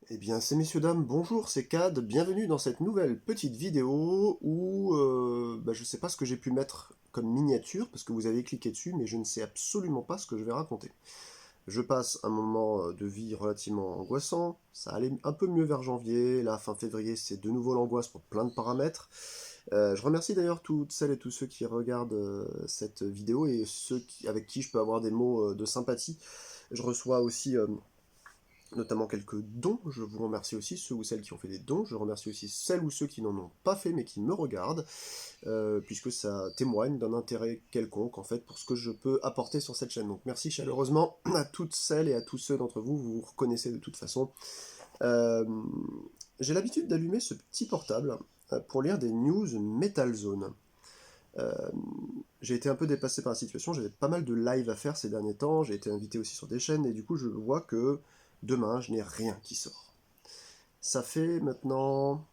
Eh bien, ces messieurs dames, bonjour, c'est Cad, bienvenue dans cette nouvelle petite vidéo où je ne sais pas ce que j'ai pu mettre comme miniature, parce que vous avez cliqué dessus, mais je ne sais absolument pas ce que je vais raconter. Je passe un moment de vie relativement angoissant, ça allait un peu mieux vers janvier, là, fin février, c'est de nouveau l'angoisse pour plein de paramètres. Je remercie d'ailleurs toutes celles et tous ceux qui regardent cette vidéo et avec qui je peux avoir des mots de sympathie. Je reçois aussi notamment quelques dons. Je vous remercie aussi ceux ou celles qui ont fait des dons. Je remercie aussi celles ou ceux qui n'en ont pas fait mais qui me regardent, puisque ça témoigne d'un intérêt quelconque en fait pour ce que je peux apporter sur cette chaîne. Donc merci chaleureusement à toutes celles et à tous ceux d'entre vous, vous vous reconnaissez de toute façon. Euh, j'ai l'habitude d'allumer ce petit portable pour lire des news Metal Zone. Euh, j'ai été un peu dépassé par la situation, j'avais pas mal de live à faire ces derniers temps, j'ai été invité aussi sur des chaînes, et du coup je vois que demain je n'ai rien qui sort. Ça fait maintenant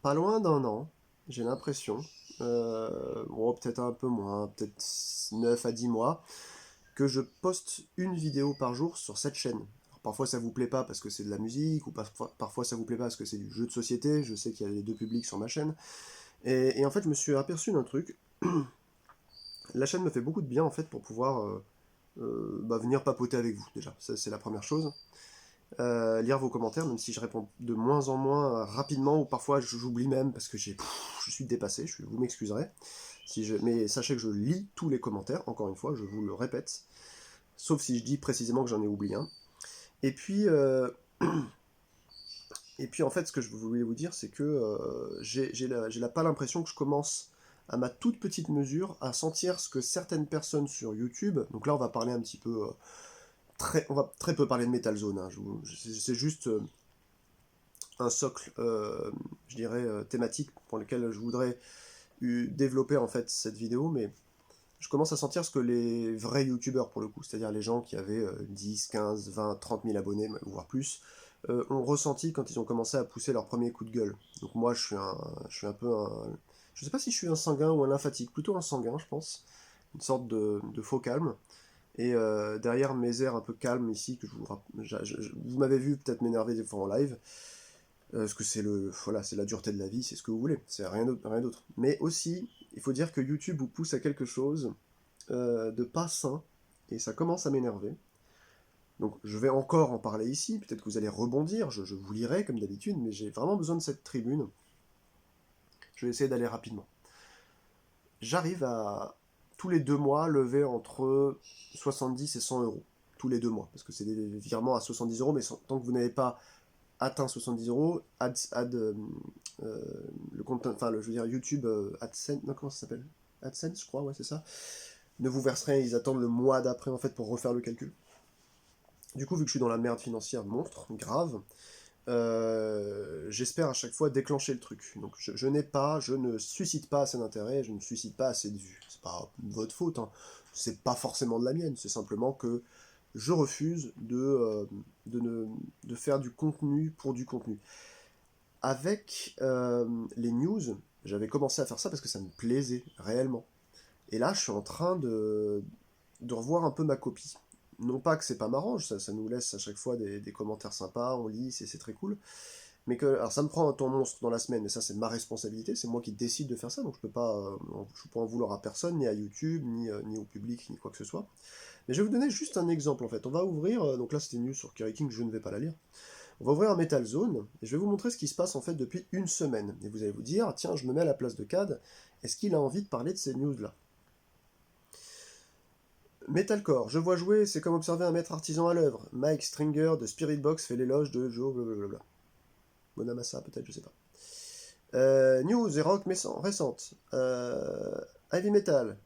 pas loin d'un an, j'ai l'impression, peut-être un peu moins, peut-être 9 à 10 mois, que je poste une vidéo par jour sur cette chaîne. Alors, parfois ça vous plaît pas parce que c'est de la musique, ou parfois ça vous plaît pas parce que c'est du jeu de société, je sais qu'il y a les deux publics sur ma chaîne, et en fait je me suis aperçu d'un truc. La chaîne me fait beaucoup de bien en fait pour pouvoir venir papoter avec vous déjà, ça, c'est la première chose. Lire vos commentaires, même si je réponds de moins en moins rapidement, ou parfois j'oublie même parce que je suis dépassé, vous m'excuserez. Mais sachez que je lis tous les commentaires, encore une fois, je vous le répète, sauf si je dis précisément que j'en ai oublié un. Et puis, euh, et puis en fait, ce que je voulais vous dire, c'est que pas l'impression que je commence à ma toute petite mesure à sentir ce que certaines personnes sur YouTube, donc là on va parler un petit peu, on va très peu parler de Metal Zone, hein, c'est juste un socle, je dirais, thématique pour lequel je voudrais développer en fait cette vidéo, mais je commence à sentir ce que les vrais youtubeurs pour le coup, c'est-à-dire les gens qui avaient 10, 15, 20, 30 000 abonnés, voire plus, ont ressenti quand ils ont commencé à pousser leur premier coup de gueule. Donc moi je suis un peu un... Je sais pas si je suis un sanguin ou un lymphatique, plutôt un sanguin je pense, une sorte de faux calme. Et derrière mes airs un peu calmes ici, que vous m'avez vu peut-être m'énerver des fois en live, parce que c'est la dureté de la vie, c'est ce que vous voulez, c'est rien d'autre, rien d'autre. Mais aussi, il faut dire que YouTube vous pousse à quelque chose de pas sain, et ça commence à m'énerver. Donc je vais encore en parler ici, peut-être que vous allez rebondir, je vous lirai comme d'habitude, mais j'ai vraiment besoin de cette tribune. Je vais essayer d'aller rapidement. J'arrive à, tous les 2 mois, lever entre 70 et 100 euros. Tous les 2 mois, parce que c'est des virements à 70 euros, mais tant que vous n'avez pas atteint 70 euros, euh, le compte, enfin, je veux dire, YouTube AdSense, non, comment ça s'appelle? AdSense, je crois, ouais, c'est ça. Ne vous verse rien, ils attendent le mois d'après, en fait, pour refaire le calcul. Du coup, vu que je suis dans la merde financière monstre, grave, j'espère à chaque fois déclencher le truc. Donc, je ne suscite pas assez d'intérêt, je ne suscite pas assez de vues. C'est pas votre faute, hein. C'est pas forcément de la mienne, c'est simplement que je refuse de, ne, de faire du contenu pour du contenu. Avec les news, j'avais commencé à faire ça parce que ça me plaisait réellement. Et là, je suis en train de revoir un peu ma copie. Non pas que c'est pas marrant, ça nous laisse à chaque fois des commentaires sympas, on lit, c'est très cool. Mais que, alors ça me prend un temps monstre dans la semaine, mais ça c'est ma responsabilité, c'est moi qui décide de faire ça, donc je peux en vouloir à personne, ni à YouTube, ni au public, ni quoi que ce soit. Mais je vais vous donner juste un exemple en fait. On va ouvrir, donc là c'était une news sur Kerry King, je ne vais pas la lire. On va ouvrir un Metal Zone, et je vais vous montrer ce qui se passe en fait depuis une semaine. Et vous allez vous dire, tiens, je me mets à la place de Cad, est-ce qu'il a envie de parler de ces news-là? Metalcore, je vois jouer, c'est comme observer un maître artisan à l'œuvre. Mike Stringer de Spirit Box fait l'éloge de Joe blablabla. Bonamassa, peut-être, je sais pas. News et rock récente. Heavy Metal.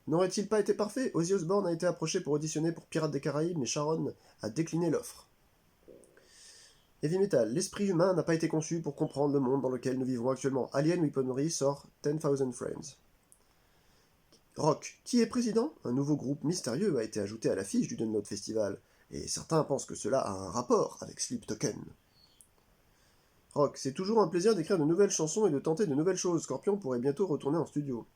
N'aurait-il pas été parfait? Ozzy Osbourne a été approché pour auditionner pour Pirates des Caraïbes, mais Sharon a décliné l'offre. Heavy Metal. L'esprit humain n'a pas été conçu pour comprendre le monde dans lequel nous vivons actuellement. Alien Weaponry sort 10,000 frames. Rock. Qui est président? Un nouveau groupe mystérieux a été ajouté à l'affiche du Download Festival, et certains pensent que cela a un rapport avec Sleep Token. Rock. C'est toujours un plaisir d'écrire de nouvelles chansons et de tenter de nouvelles choses. Scorpion pourrait bientôt retourner en studio.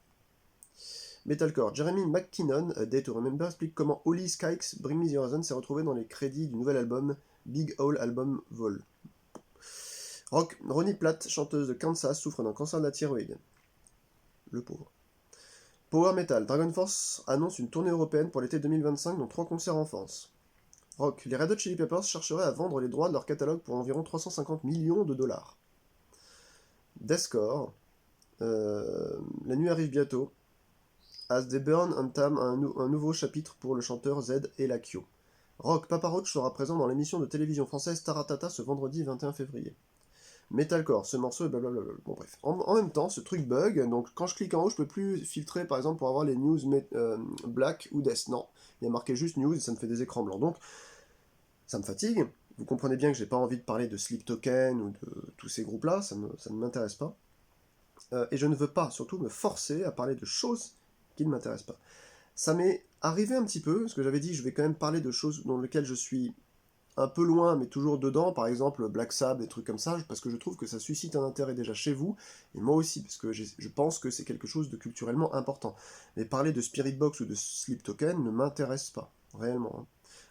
Metalcore. Jeremy McKinnon, A Day to Remember, explique comment Holly Skykes, Bring Me the Horizon s'est retrouvé dans les crédits du nouvel album Big Hole Album Vol. Rock, Ronnie Platt, chanteuse de Kansas, souffre d'un cancer de la thyroïde. Le pauvre. Power Metal, Dragon Force annonce une tournée européenne pour l'été 2025 dont 3 concerts en France. Rock, les Red Hot Chili Peppers chercheraient à vendre les droits de leur catalogue pour environ 350 millions de dollars. Deathcore, la nuit arrive bientôt. As They Burn entame un nouveau chapitre pour le chanteur Z et Lakio. Rock, Papa Roach sera présent dans l'émission de télévision française Taratata ce vendredi 21 février. Metalcore, ce morceau est blablabla. Bon bref. En même temps, ce truc bug, donc quand je clique en haut, je peux plus filtrer par exemple pour avoir les news Black ou Death. Non, il y a marqué juste news et ça me fait des écrans blancs. Donc ça me fatigue. Vous comprenez bien que j'ai pas envie de parler de Sleep Token ou de tous ces groupes-là, ça ne m'intéresse pas. Et je ne veux pas surtout me forcer à parler de choses qui ne m'intéressent pas. Ça m'est arrivé un petit peu, parce que j'avais dit je vais quand même parler de choses dans lesquelles je suis un peu loin, mais toujours dedans, par exemple Black Sabbath, des trucs comme ça, parce que je trouve que ça suscite un intérêt déjà chez vous, et moi aussi, parce que je pense que c'est quelque chose de culturellement important. Mais parler de Spirit Box ou de Sleep Token ne m'intéresse pas, réellement. Hein.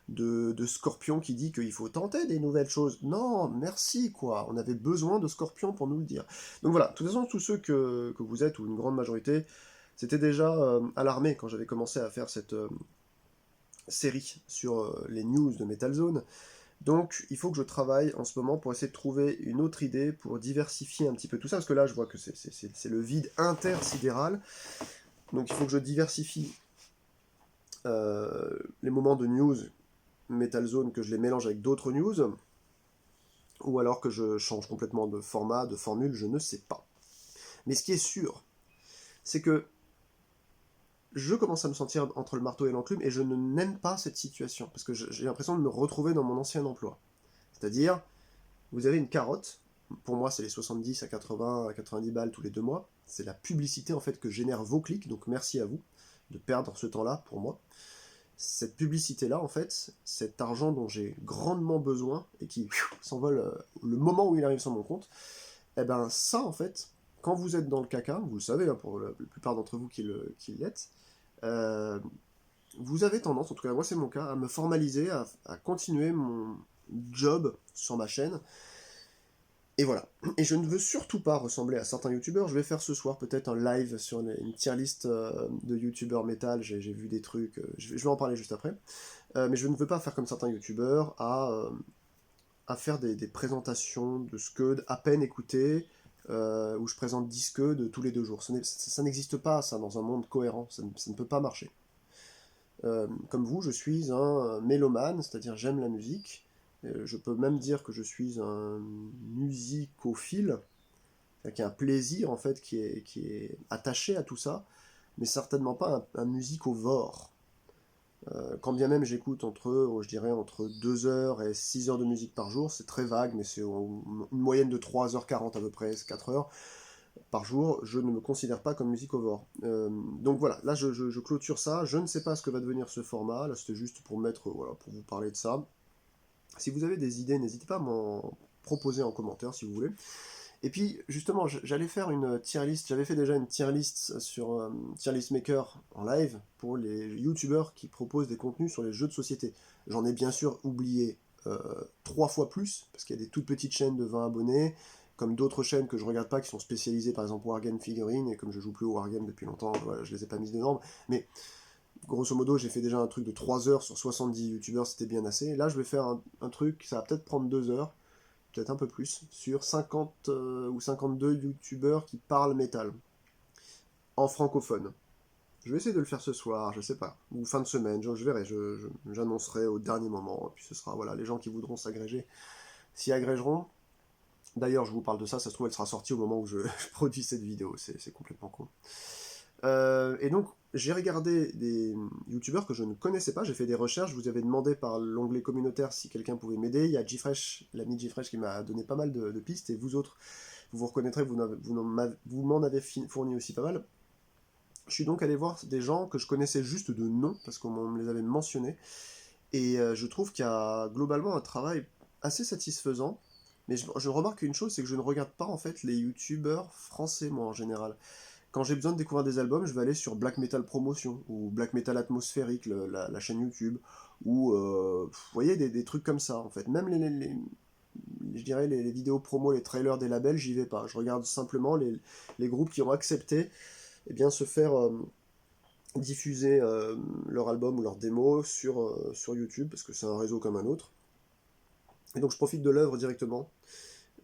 De Scorpion qui dit qu'il faut tenter des nouvelles choses. Non, merci, quoi. On avait besoin de Scorpion pour nous le dire. Donc voilà, de toute façon, tous ceux que vous êtes, ou une grande majorité, c'était déjà alarmé quand j'avais commencé à faire cette série sur les news de Metal Zone. Donc, il faut que je travaille en ce moment pour essayer de trouver une autre idée pour diversifier un petit peu tout ça, parce que là, je vois que c'est le vide intersidéral. Donc, il faut que je diversifie les moments de news Metal Zone, que je les mélange avec d'autres news, ou alors que je change complètement de format, de formule, je ne sais pas. Mais ce qui est sûr, c'est que je commence à me sentir entre le marteau et l'enclume, et je n'aime pas cette situation, parce que j'ai l'impression de me retrouver dans mon ancien emploi. C'est-à-dire, vous avez une carotte, pour moi c'est les 70 à 80 à 90 balles tous les 2 mois, c'est la publicité en fait que génèrent vos clics, donc merci à vous de perdre ce temps-là pour moi. Cette publicité-là, en fait, cet argent dont j'ai grandement besoin et qui s'envole le moment où il arrive sur mon compte, eh ben ça, en fait, quand vous êtes dans le caca, vous le savez, hein, pour la plupart d'entre vous qui l'êtes, euh, vous avez tendance, en tout cas moi c'est mon cas, à me formaliser, à continuer mon job sur ma chaîne. Et voilà. Et je ne veux surtout pas ressembler à certains youtubeurs. Je vais faire ce soir peut-être un live sur une tier list de youtubeurs métal. J'ai vu des trucs. Je vais en parler juste après. Mais je ne veux pas faire comme certains youtubeurs à faire des présentations de Scud à peine écoutées, où je présente 10 Scud tous les 2 jours. Ça n'existe pas, ça, dans un monde cohérent. Ça ne peut pas marcher. Comme vous, je suis un mélomane, c'est-à-dire j'aime la musique. Je peux même dire que je suis un musicophile, qui a un plaisir en fait qui est attaché à tout ça, mais certainement pas un musicovore. Quand bien même j'écoute je dirais entre 2 heures et 6 heures de musique par jour, c'est très vague, mais c'est une moyenne de 3h40 à peu près, 4 heures par jour, je ne me considère pas comme musicovore. Donc voilà, là je clôture ça, je ne sais pas ce que va devenir ce format, là c'était juste pour voilà, pour vous parler de ça. Si vous avez des idées, n'hésitez pas à m'en proposer en commentaire si vous voulez. Et puis justement, j'allais faire une tier list, j'avais fait déjà une tier list sur Tier List Maker en live pour les youtubeurs qui proposent des contenus sur les jeux de société. J'en ai bien sûr oublié 3 fois plus, parce qu'il y a des toutes petites chaînes de 20 abonnés, comme d'autres chaînes que je regarde pas, qui sont spécialisées par exemple Wargame Figurine, et comme je joue plus au Wargame depuis longtemps, voilà, je les ai pas mises dedans, mais grosso modo j'ai fait déjà un truc de 3 heures sur 70 youtubeurs, c'était bien assez. Là je vais faire un truc, ça va peut-être prendre 2 heures, peut-être un peu plus, sur 50 ou 52 youtubeurs qui parlent métal, en francophone. Je vais essayer de le faire ce soir, je sais pas, ou fin de semaine, je verrai, j'annoncerai au dernier moment, et puis ce sera, voilà, les gens qui voudront s'agréger s'y agrégeront. D'ailleurs, je vous parle de ça, ça se trouve, elle sera sortie au moment où je produis cette vidéo, c'est complètement con. Et donc, j'ai regardé des youtubeurs que je ne connaissais pas, j'ai fait des recherches, je vous avais demandé par l'onglet communautaire si quelqu'un pouvait m'aider, il y a Gfresh, l'ami Gfresh qui m'a donné pas mal de pistes, et vous autres, vous reconnaîtrez, vous m'en avez fourni aussi pas mal. Je suis donc allé voir des gens que je connaissais juste de nom, parce qu'on me les avait mentionnés, et je trouve qu'il y a globalement un travail assez satisfaisant, mais je remarque une chose, c'est que je ne regarde pas en fait les youtubeurs français, moi en général. Quand j'ai besoin de découvrir des albums, je vais aller sur Black Metal Promotion, ou Black Metal Atmosphérique, la chaîne YouTube, ou vous voyez, des trucs comme ça, en fait. Même je dirais les vidéos promo, les trailers des labels, j'y vais pas. Je regarde simplement les groupes qui ont accepté eh bien, se faire diffuser leur album ou leur démo sur YouTube, parce que c'est un réseau comme un autre. Et donc je profite de l'œuvre directement.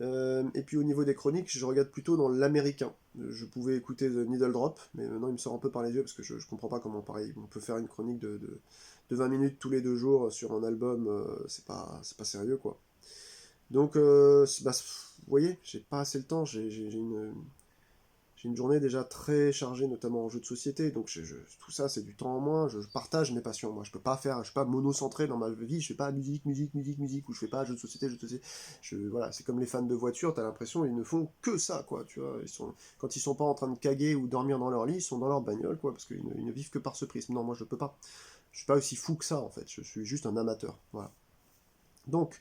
Et puis au niveau des chroniques, je regarde plutôt dans l'américain. Je pouvais écouter The Needle Drop, mais maintenant il me sort un peu par les yeux parce que je comprends pas comment pareil on peut faire une chronique de 20 minutes tous les 2 jours sur un album, c'est pas sérieux quoi. Donc vous voyez, j'ai pas assez le temps, j'ai une journée déjà très chargée, notamment en jeux de société, donc tout ça c'est du temps en moins, je partage mes passions, moi je peux pas faire, je suis pas monocentré dans ma vie, je fais pas musique, ou je fais pas jeux de société, voilà, c'est comme les fans de voitures, t'as l'impression ils ne font que ça, quoi, tu vois, quand ils sont pas en train de caguer ou dormir dans leur lit, ils sont dans leur bagnole, quoi, parce qu'ils ne vivent que par ce prisme, non, moi je peux pas, je suis pas aussi fou que ça, en fait, je suis juste un amateur, voilà. Donc,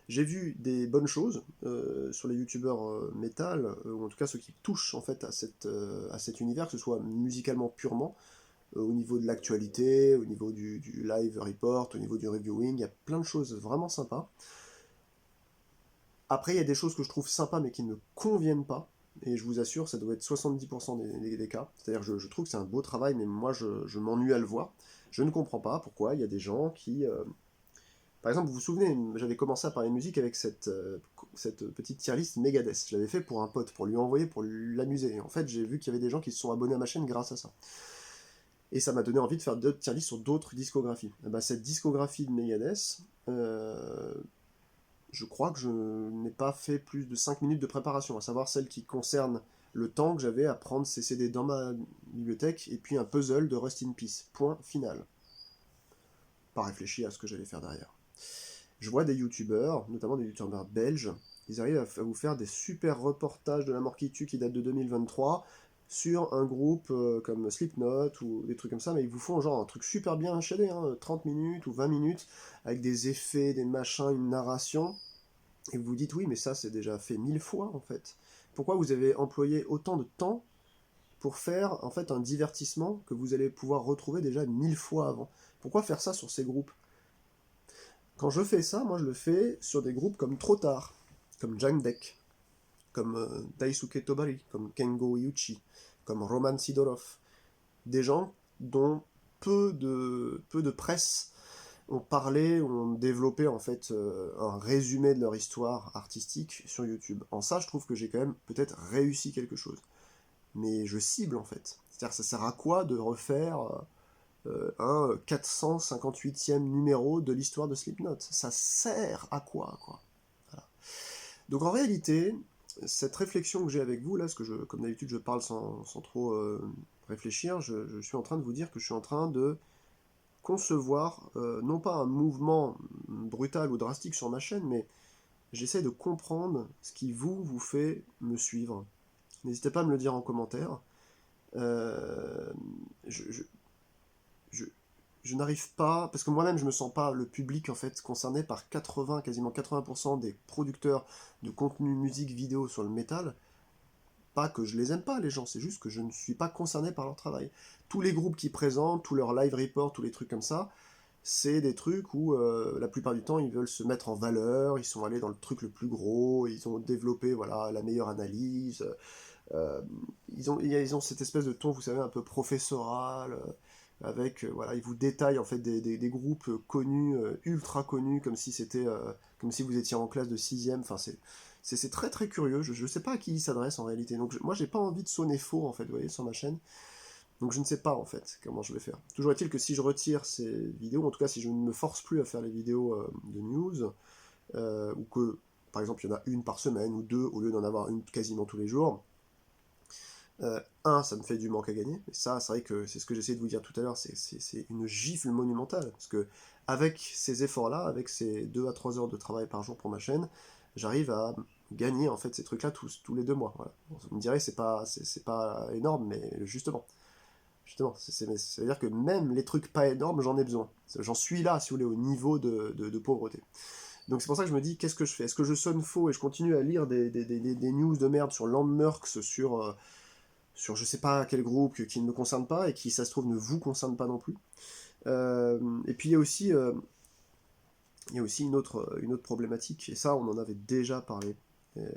j'ai vu des bonnes choses sur les youtubeurs métal, ou en tout cas ceux qui touchent en fait à cet univers, que ce soit musicalement purement, au niveau de l'actualité, au niveau du live report, au niveau du reviewing, il y a plein de choses vraiment sympas. Après, il y a des choses que je trouve sympas mais qui ne me conviennent pas, et je vous assure, ça doit être 70% des cas. C'est-à-dire que je trouve que c'est un beau travail, mais moi je m'ennuie à le voir. Je ne comprends pas pourquoi il y a des gens qui par exemple, vous vous souvenez, j'avais commencé à parler musique avec cette petite tier list Megadeth. Je l'avais fait pour un pote, pour lui envoyer, pour l'amuser. Et en fait, j'ai vu qu'il y avait des gens qui se sont abonnés à ma chaîne grâce à ça. Et ça m'a donné envie de faire d'autres tier lists sur d'autres discographies. Et ben, cette discographie de Megadeth, je crois que je n'ai pas fait plus de 5 minutes de préparation, à savoir celle qui concerne le temps que j'avais à prendre ces CD dans ma bibliothèque, et puis un puzzle de Rust in Peace. Point final. Pas réfléchi à ce que j'allais faire derrière. Je vois des youtubeurs, notamment des youtubeurs belges, ils arrivent à vous faire des super reportages de la mort qui tue qui datent de 2023 sur un groupe comme Slipknot ou des trucs comme ça, mais ils vous font genre un truc super bien HD, hein, 30 minutes ou 20 minutes, avec des effets, des machins, une narration, et vous vous dites oui, mais ça c'est déjà fait 1000 fois en fait. Pourquoi vous avez employé autant de temps pour faire en fait un divertissement que vous allez pouvoir retrouver déjà 1000 fois avant? Pourquoi faire ça sur ces groupes? Quand je fais ça, moi je le fais sur des groupes comme Trop Tard, comme Jangdek, comme Daisuke Tobari, comme Kengo Iuchi, comme Roman Sidorov. Des gens dont peu de presse ont parlé, ont développé en fait un résumé de leur histoire artistique sur YouTube. En ça, je trouve que j'ai quand même peut-être réussi quelque chose. Mais je cible en fait. C'est-à-dire, ça sert à quoi de refaire un 458e numéro de l'histoire de Slipknot? Ça sert à quoi, quoi? Voilà. Donc en réalité, cette réflexion que j'ai avec vous, là, parce que comme d'habitude je parle sans trop réfléchir, je suis en train de vous dire que je suis en train de concevoir, non pas un mouvement brutal ou drastique sur ma chaîne, mais j'essaie de comprendre ce qui vous fait me suivre. N'hésitez pas à me le dire en commentaire. Euh, je, je, je, je n'arrive pas, parce que moi-même je me sens pas le public en fait concerné par quasiment 80% des producteurs de contenu musique vidéo sur le métal. Pas que je les aime pas les gens, c'est juste que je ne suis pas concerné par leur travail. Tous les groupes qui présentent, tous leurs live reports, tous les trucs comme ça, c'est des trucs où la plupart du temps ils veulent se mettre en valeur, ils sont allés dans le truc le plus gros, ils ont développé voilà la meilleure analyse, euh, ils ont cette espèce de ton, vous savez, un peu professoral, avec, voilà, ils vous détaillent en fait des groupes connus, ultra connus, comme si c'était, comme si vous étiez en classe de 6ème, enfin c'est très très curieux, je sais pas à qui ils s'adressent en réalité, donc moi j'ai pas envie de sonner faux en fait, vous voyez, sur ma chaîne, donc je ne sais pas en fait comment je vais faire. Toujours est-il que si je retire ces vidéos, en tout cas si je ne me force plus à faire les vidéos de news, ou que par exemple il y en a une par semaine ou deux au lieu d'en avoir une quasiment tous les jours, ça me fait du manque à gagner. Et ça, c'est vrai que c'est ce que j'essayais de vous dire tout à l'heure, c'est une gifle monumentale. Parce que avec ces efforts-là, avec ces 2 à 3 heures de travail par jour pour ma chaîne, j'arrive à gagner en fait ces trucs-là tous les 2 mois. Voilà. Vous me direz, c'est pas énorme, mais justement, ça veut dire que même les trucs pas énormes, j'en ai besoin. J'en suis là, si vous voulez, au niveau de pauvreté. Donc c'est pour ça que je me dis, qu'est-ce que je fais? Est-ce que je sonne faux et je continue à lire des news de merde sur Landmerks, sur je sais pas quel groupe qui ne me concerne pas et qui, ça se trouve, ne vous concerne pas non plus. Et puis il y a aussi Il y a aussi une autre problématique, et ça on en avait déjà parlé. Euh,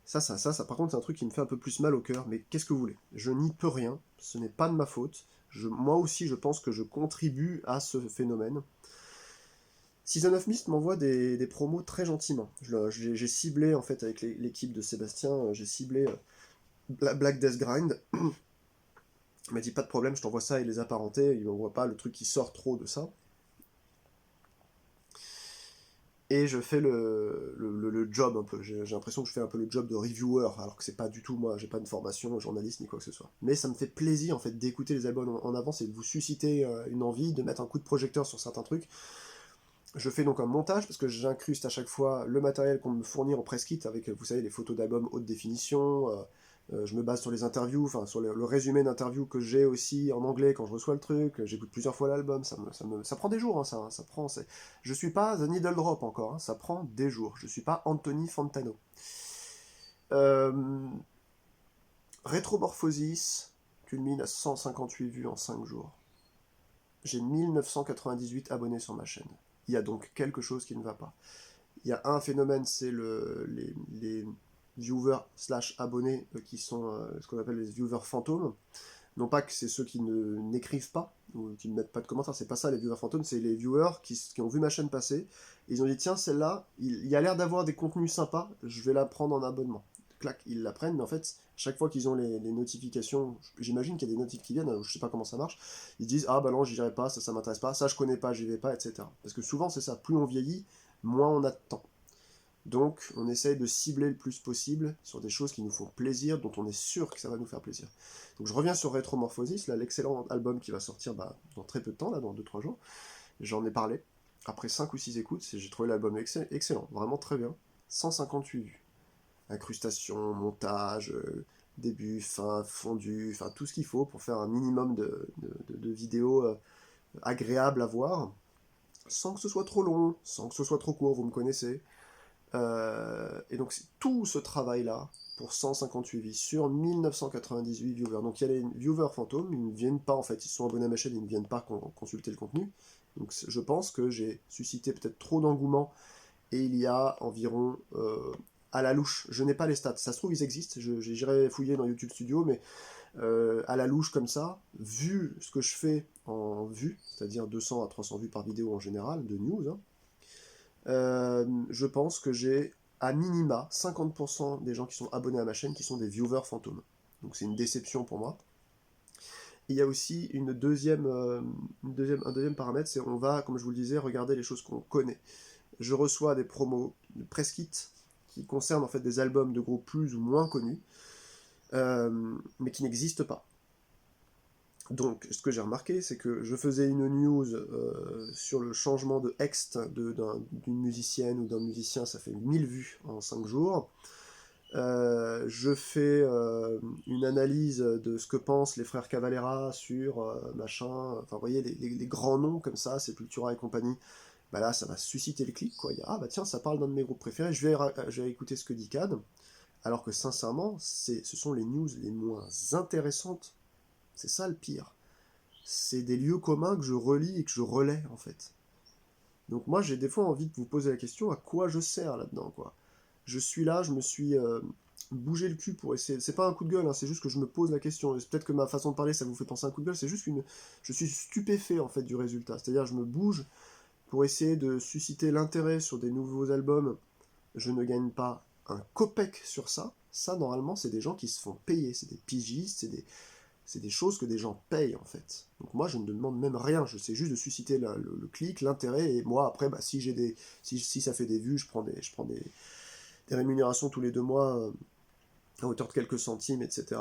ça, par contre, c'est un truc qui me fait un peu plus mal au cœur, mais qu'est-ce que vous voulez? Je n'y peux rien, ce n'est pas de ma faute. Moi aussi, je pense que je contribue à ce phénomène. Season of Mist m'envoie des promos très gentiment. J'ai ciblé, en fait, avec l'équipe de Sébastien, j'ai ciblé Black Death Grind. Il m'a dit, pas de problème, je t'envoie ça et les apparentés, il m'envoie pas le truc qui sort trop de ça. Et je fais le job un peu. J'ai l'impression que je fais un peu le job de reviewer, alors que c'est pas du tout moi, j'ai pas de formation journaliste ni quoi que ce soit. Mais ça me fait plaisir en fait d'écouter les albums en avance et de vous susciter une envie, de mettre un coup de projecteur sur certains trucs. Je fais donc un montage parce que j'incruste à chaque fois le matériel qu'on me fournit en press kit avec, vous savez, les photos d'albums haute définition. Je me base sur les interviews, enfin sur le résumé d'interviews que j'ai aussi en anglais quand je reçois le truc. J'écoute plusieurs fois l'album, ça prend des jours, hein, ça prend. Je suis pas The Needle Drop encore, hein, ça prend des jours. Je suis pas Anthony Fantano. Euh, Retromorphosis culmine à 158 vues en 5 jours. J'ai 1998 abonnés sur ma chaîne. Il y a donc quelque chose qui ne va pas. Il y a un phénomène, c'est les viewers slash abonnés qui sont ce qu'on appelle les viewers fantômes. Non pas que c'est ceux qui n'écrivent pas ou qui ne mettent pas de commentaires, c'est pas ça les viewers fantômes, c'est les viewers qui ont vu ma chaîne passer. Et ils ont dit tiens, celle-là, il y a l'air d'avoir des contenus sympas, je vais la prendre en abonnement. Clac, ils la prennent, mais en fait, chaque fois qu'ils ont les notifications, j'imagine qu'il y a des notifs qui viennent, je sais pas comment ça marche, ils disent ah bah non, j'irai pas, ça m'intéresse pas, ça je connais pas, j'y vais pas, etc. Parce que souvent c'est ça, plus on vieillit, moins on a de temps. Donc, on essaye de cibler le plus possible sur des choses qui nous font plaisir, dont on est sûr que ça va nous faire plaisir. Donc, je reviens sur Retromorphosis, là, l'excellent album qui va sortir dans très peu de temps, là, dans 2-3 jours. J'en ai parlé. Après 5 ou 6 écoutes, j'ai trouvé l'album excellent, vraiment très bien. 158 vues. Incrustation, montage, début, fin, fondu, enfin tout ce qu'il faut pour faire un minimum de vidéos agréables à voir, sans que ce soit trop long, sans que ce soit trop court, vous me connaissez. Et donc c'est tout ce travail-là pour 158 vies sur 1998 viewers. Donc il y a les viewers fantômes, ils ne viennent pas en fait, ils sont abonnés à ma chaîne, ils ne viennent pas consulter le contenu. Donc je pense que j'ai suscité peut-être trop d'engouement et il y a environ à la louche, je n'ai pas les stats, ça se trouve ils existent, j'irai fouiller dans YouTube Studio, mais à la louche comme ça, vu ce que je fais en vues, c'est-à-dire 200 à 300 vues par vidéo en général, de news, hein, je pense que j'ai à minima 50% des gens qui sont abonnés à ma chaîne qui sont des viewers fantômes. Donc c'est une déception pour moi. Et il y a aussi un deuxième paramètre, c'est on va, comme je vous le disais, regarder les choses qu'on connaît. Je reçois des promos de press kit qui concernent en fait des albums de groupes plus ou moins connus, mais qui n'existent pas. Donc, ce que j'ai remarqué, c'est que je faisais une news sur le changement de ext d'une musicienne ou d'un musicien, ça fait 1000 vues en 5 jours. Je fais une analyse de ce que pensent les frères Cavalera sur machin, enfin vous voyez, les grands noms comme ça, Sepultura et compagnie. Bah là, ça va susciter le clic, quoi. Ah bah tiens, ça parle d'un de mes groupes préférés, je vais écouter ce que dit Cad. Alors que sincèrement, ce sont les news les moins intéressantes. C'est ça le pire. C'est des lieux communs que je relis et que je relais, en fait. Donc moi, j'ai des fois envie de vous poser la question, à quoi je sers là-dedans, quoi. Je suis là, je me suis bougé le cul pour essayer... C'est pas un coup de gueule, hein, c'est juste que je me pose la question. Peut-être que ma façon de parler, ça vous fait penser à un coup de gueule, c'est juste qu'une... Je suis stupéfait, en fait, du résultat. C'est-à-dire, je me bouge pour essayer de susciter l'intérêt sur des nouveaux albums. Je ne gagne pas un copec sur ça. Ça, normalement, c'est des gens qui se font payer. C'est des pigistes, c'est des choses que des gens payent en fait. Donc moi je ne demande même rien, je sais juste de susciter le clic, l'intérêt, et moi après si si ça fait des vues, je prends des rémunérations tous les 2 mois à hauteur de quelques centimes, etc.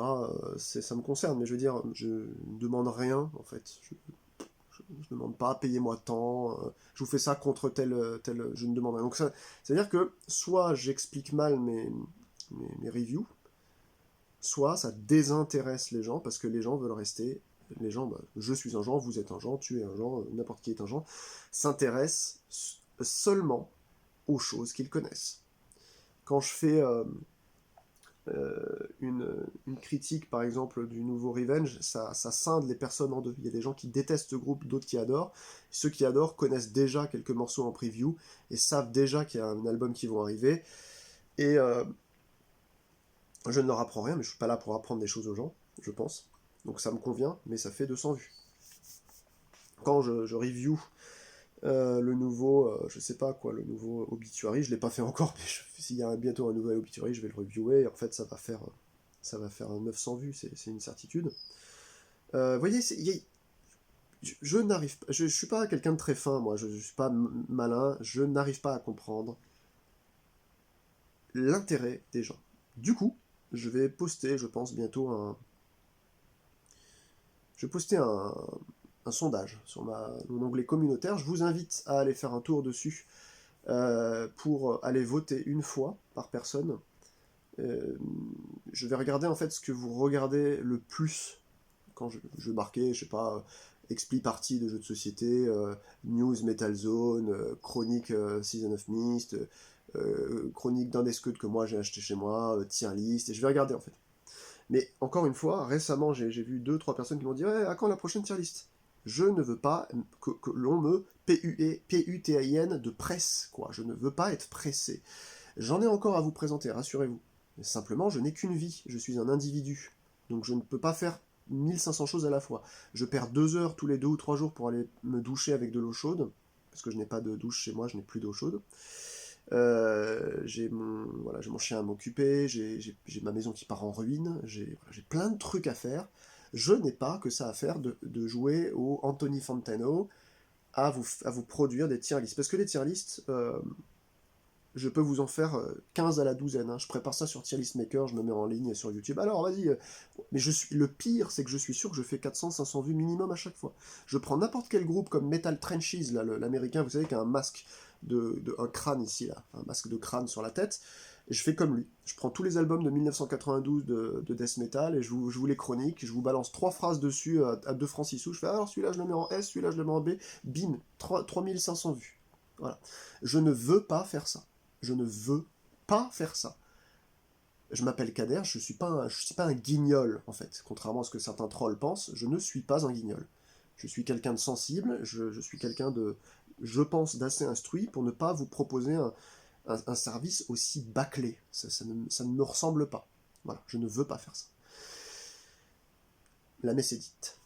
Ça me concerne, mais je veux dire, je ne demande rien en fait. Je ne demande pas, payez-moi tant, je vous fais ça contre tel, je ne demande rien. Donc ça, c'est-à-dire que soit j'explique mal mes reviews, soit ça désintéresse les gens parce que les gens veulent rester. Les gens, bah, je suis un genre, vous êtes un genre, tu es un genre, n'importe qui est un genre, s'intéressent seulement aux choses qu'ils connaissent. Quand je fais une critique, par exemple, du nouveau Revenge, ça scinde les personnes en deux. Il y a des gens qui détestent ce groupe, d'autres qui adorent. Ceux qui adorent connaissent déjà quelques morceaux en preview et savent déjà qu'il y a un album qui va arriver. Et je ne leur apprends rien, mais je suis pas là pour apprendre des choses aux gens, je pense. Donc ça me convient, mais ça fait 200 vues. Quand je review le nouveau, je sais pas quoi, le nouveau Obituary, je l'ai pas fait encore, mais s'il y a bientôt un nouvel Obituary, je vais le reviewer, et en fait ça va faire 900 vues, c'est une certitude. Vous voyez, je n'arrive pas, je suis pas quelqu'un de très fin, moi, je suis pas malin, je n'arrive pas à comprendre l'intérêt des gens. Du coup, je vais poster, je pense, bientôt je vais poster un sondage sur mon onglet communautaire. Je vous invite à aller faire un tour dessus pour aller voter une fois par personne. Je vais regarder en fait ce que vous regardez le plus quand je marquais, je sais pas, Expli Party de jeux de société, News Metal Zone, Chronique Season of Mist, Chronique d'un des scuds que moi j'ai acheté chez moi, Tier List, et je vais regarder en fait. Mais encore une fois, récemment j'ai vu 2-3 personnes qui m'ont dit ouais, à quand la prochaine tier list? Je ne veux pas que l'on me PUTIN de presse, quoi. Je ne veux pas être pressé. J'en ai encore à vous présenter, rassurez-vous. Mais simplement, je n'ai qu'une vie, je suis un individu. Donc je ne peux pas faire 1500 choses à la fois. Je perds 2 heures tous les 2 ou 3 jours pour aller me doucher avec de l'eau chaude, parce que je n'ai pas de douche chez moi, je n'ai plus d'eau chaude. J'ai mon chien à m'occuper, j'ai ma maison qui part en ruine, j'ai plein de trucs à faire. Je n'ai pas que ça à faire de jouer au Anthony Fantano à vous produire des tier lists. Parce que les tier lists, je peux vous en faire 15 à la douzaine. Hein. Je prépare ça sur Tier List Maker, je me mets en ligne sur YouTube. Alors vas-y, mais le pire, c'est que je suis sûr que je fais 400-500 vues minimum à chaque fois. Je prends n'importe quel groupe comme Metal Trenches, là, l'américain, vous savez, qui a un masque un crâne ici, là, un masque de crâne sur la tête, et je fais comme lui. Je prends tous les albums de 1992 de Death Metal et je vous les chronique, je vous balance 3 phrases dessus à 2 francs 6 sous. Je fais alors celui-là je le mets en S, celui-là je le mets en B, bim, 3500 vues. Voilà. Je ne veux pas faire ça. Je ne veux pas faire ça. Je m'appelle Kader, je suis pas un guignol, en fait. Contrairement à ce que certains trolls pensent, je ne suis pas un guignol. Je suis quelqu'un de sensible, je suis quelqu'un de, je pense, d'assez instruit pour ne pas vous proposer un service aussi bâclé. Ça ne me ressemble pas. Voilà, je ne veux pas faire ça. La messe est dite.